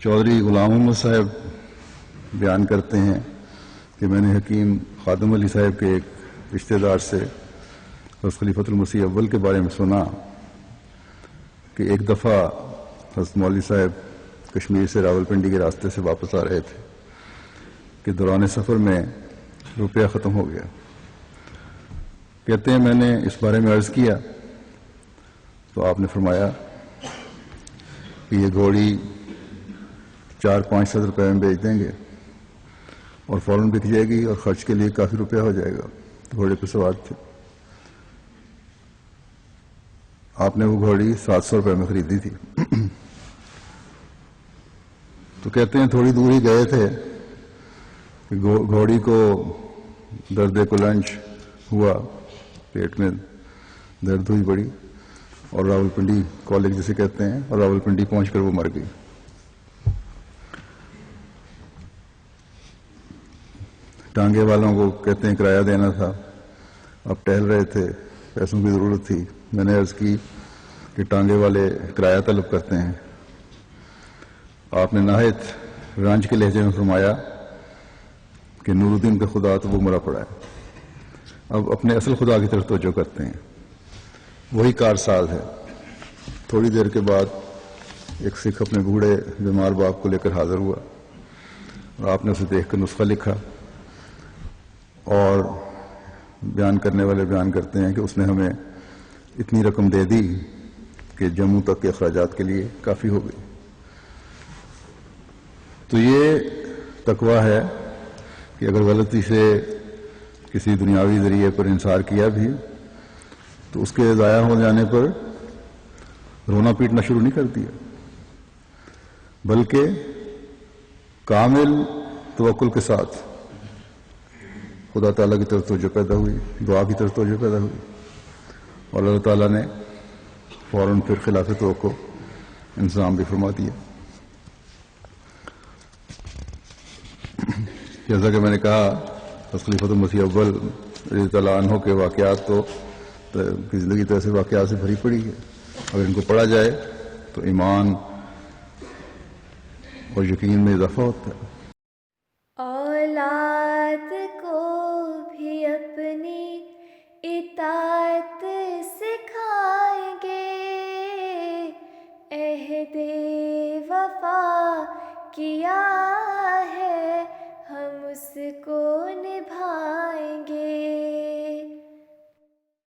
چودھری غلام محمد صاحب بیان کرتے ہیں کہ میں نے حکیم خادم علی صاحب کے ایک رشتہ دار سے حضرت خلیفۃ المسیح اول کے بارے میں سنا کہ ایک دفعہ حضرت مولوی صاحب کشمیر سے راولپنڈی کے راستے سے واپس آ رہے تھے کہ دوران سفر میں روپیہ ختم ہو گیا. کہتے ہیں میں نے اس بارے میں عرض کیا تو آپ نے فرمایا کہ یہ گھوڑی 400-500 روپے میں بیچ دیں گے اور فوراً بک جائے گی اور خرچ کے لیے کافی روپیہ ہو جائے گا. گھوڑے پہ سوار تھے. آپ نے وہ گھوڑی 700 روپے میں خریدی تھی. تو کہتے ہیں تھوڑی دور ہی گئے تھے کہ گھوڑی کو درد کلنچ ہوا, پیٹ میں درد ہوئی بڑی, اور راولپنڈی کالج جسے کہتے ہیں, اور راولپنڈی پہنچ کر وہ مر گئی. ٹانگے والوں کو کہتے ہیں کرایہ دینا تھا, اب ٹہل رہے تھے, پیسوں کی ضرورت تھی. میں نے عرض کی کہ ٹانگے والے کرایہ طلب کرتے ہیں. آپ نے نہایت رانج کے لہجے میں فرمایا کہ نور الدین کا خدا تو وہ مرا پڑا ہے, اب اپنے اصل خدا کی طرف توجہ کرتے ہیں, وہی کارساز ہے. تھوڑی دیر کے بعد ایک سکھ اپنے بوڑھے بیمار باپ کو لے کر حاضر ہوا اور آپ نے اسے دیکھ کر نسخہ لکھا, اور بیان کرنے والے بیان کرتے ہیں کہ اس نے ہمیں اتنی رقم دے دی کہ جموں تک کے اخراجات کے لیے کافی ہو گئی. تو یہ تقوی ہے کہ اگر غلطی سے کسی دنیاوی ذریعے پر انحصار کیا بھی تو اس کے ضائع ہو جانے پر رونا پیٹنا شروع نہیں کر دیا, بلکہ کامل توکل کے ساتھ خدا تعالیٰ کی طرف توجہ پیدا ہوئی, دعا کی طرف توجہ پیدا ہوئی, اور اللہ تعالیٰ نے فوراً پھر خلاف توقع انتظام بھی فرما دیا. جیسا کہ میں نے کہا حضرت خلیفۃ المسیح اول رضی اللہ عنہ کے واقعات تو کی زندگی تو ایسے واقعات سے بھری پڑی ہے. اگر ان کو پڑھا جائے تو ایمان اور یقین میں اضافہ ہوتا ہے.